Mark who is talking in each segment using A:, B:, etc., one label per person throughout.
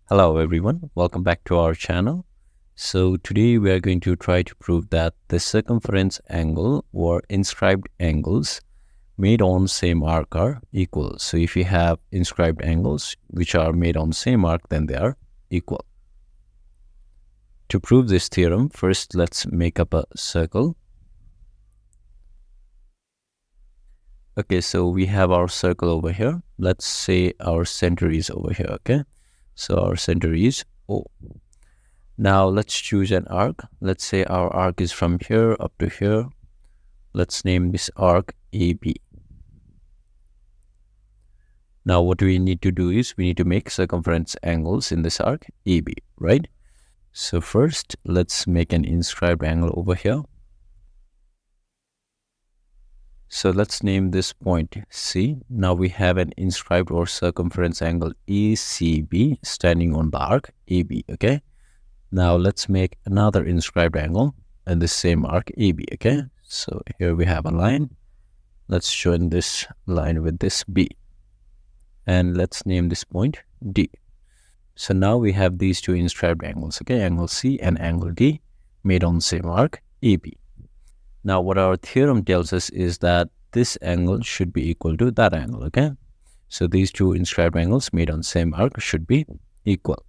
A: Hello everyone, welcome back to our channel. So today we are going to try to prove that the circumference angle or inscribed angles made on same arc are equal. So if you have inscribed angles which are made on same arc, then they are equal. To prove this theorem, first let's make up a circle. Okay, so we have our circle over here. Let's say our center is over here, okay? So our center is O. Now let's choose an arc. Let's say our arc is from here up to here. Let's name this arc AB. Now what we need to do is we need to make circumference angles in this arc AB, right? So first let's make an inscribed angle over here. So let's name this point C. Now we have an inscribed or circumference angle ACB standing on the arc AB, okay? Now let's make another inscribed angle in the same arc AB, okay? So here we have a line. Let's join this line with this B. And let's name this point D. So now we have these two inscribed angles, okay? Angle C and angle D made on the same arc AB. Now what our theorem tells us is that this angle should be equal to that angle, okay? So these two inscribed angles made on the same arc should be equal.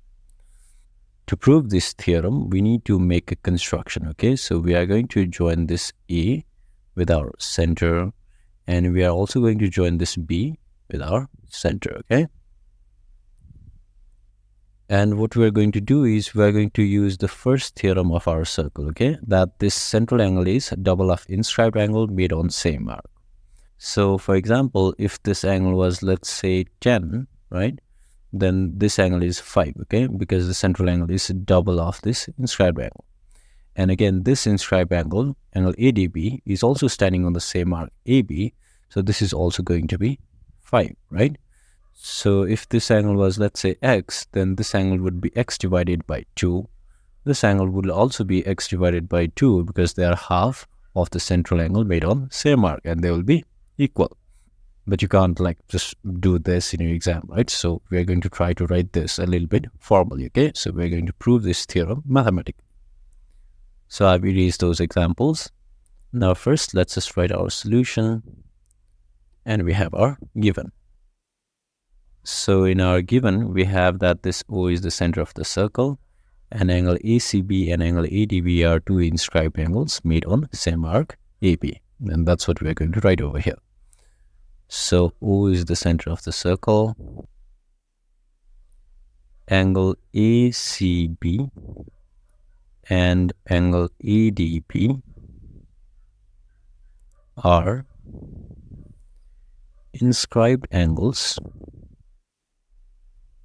A: To prove this theorem, we need to make a construction, okay? So we are going to join this A with our center, and we are also going to join this B with our center, okay? And what we're going to do is we're going to use the first theorem of our circle, okay? That this central angle is a double of inscribed angle made on same arc. So for example, if this angle was, let's say 10, right? Then this angle is 5, okay? Because the central angle is double of this inscribed angle. And again, this inscribed angle, angle ADB, is also standing on the same arc AB. So this is also going to be 5, right? So if this angle was, let's say x, then this angle would be x divided by 2. This angle would also be x divided by 2 because they are half of the central angle made on same arc and they will be equal. But you can't like just do this in your exam, right? So we're going to try to write this a little bit formally, okay? So we're going to prove this theorem mathematically. So I've erased those examples. Now first, let's just write our solution. And we have our given. So in our given, we have that this O is the center of the circle, and angle ACB and angle ADB are two inscribed angles made on same arc AB. And that's what we're going to write over here. So O is the center of the circle. Angle ACB and angle ADB are inscribed angles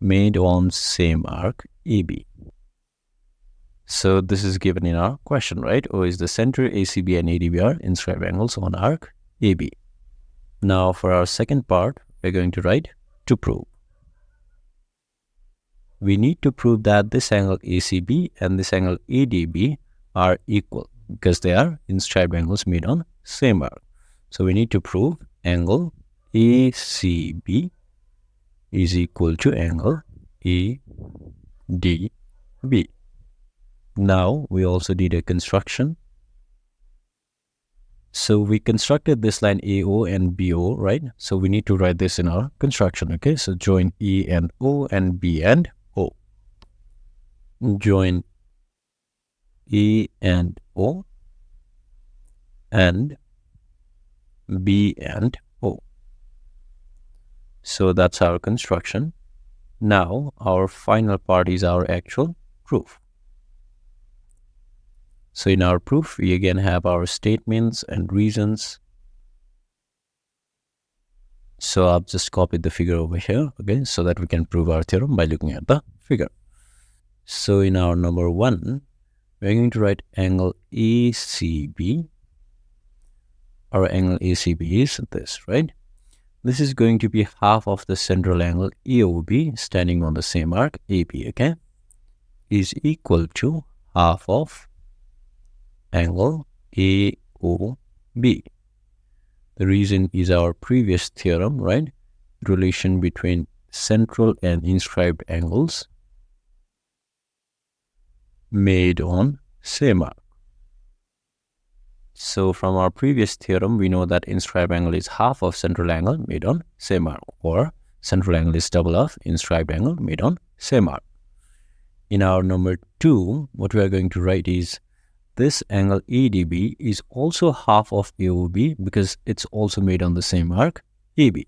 A: made on same arc AB. So this is given in our question, right? O is the center, ACB and ADB are inscribed angles on arc AB. Now for our second part, we're going to write to prove. We need to prove that this angle ACB and this angle ADB are equal because they are inscribed angles made on same arc. So we need to prove angle ACB is equal to angle ADB. Now we also need a construction. So we constructed this line AO and BO, right? So we need to write this in our construction, okay? So join E and O and B and O. Join E and O and B and O. So that's our construction. Now our final part is our actual proof. So in our proof, we again have our statements and reasons. So I've just copied the figure over here, okay, so that we can prove our theorem by looking at the figure. So in our number 1, we're going to write angle ACB. Our angle ACB is this, right? This is going to be half of the central angle AOB standing on the same arc AB, okay, is equal to half of angle AOB. The reason is our previous theorem, right? Relation between central and inscribed angles made on same arc. So from our previous theorem, we know that inscribed angle is half of central angle made on same arc, or central angle is double of inscribed angle made on same arc. In our number 2, what we are going to write is this angle ADB is also half of AOB because it's also made on the same arc AB.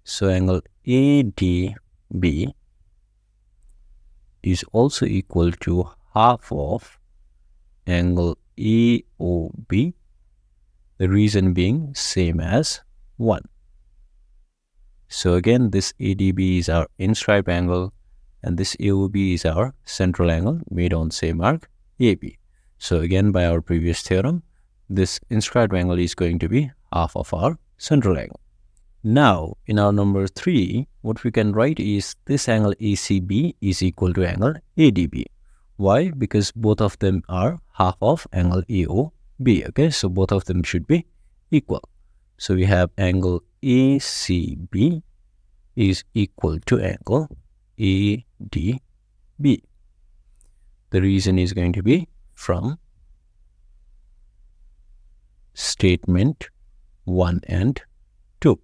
A: So angle ADB is also equal to half of angle AOB, the reason being same as 1. So again, this ADB is our inscribed angle and this AOB is our central angle made on same arc AB. So again, by our previous theorem, this inscribed angle is going to be half of our central angle. Now, in our number 3, what we can write is this angle ACB is equal to angle ADB. Why? Because both of them are half of angle AOB. Okay, so both of them should be equal. So we have angle ACB is equal to angle ADB. The reason is going to be from statement 1 and 2.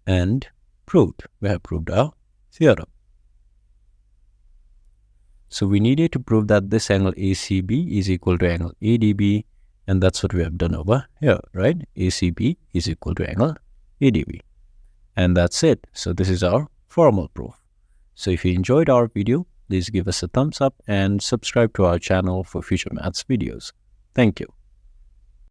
A: And proved. We have proved our theorem. So we needed to prove that this angle ACB is equal to angle ADB, and that's what we have done over here, right? ACB is equal to angle ADB. And that's it. So this is our formal proof. So if you enjoyed our video, please give us a thumbs up and subscribe to our channel for future maths videos. Thank you.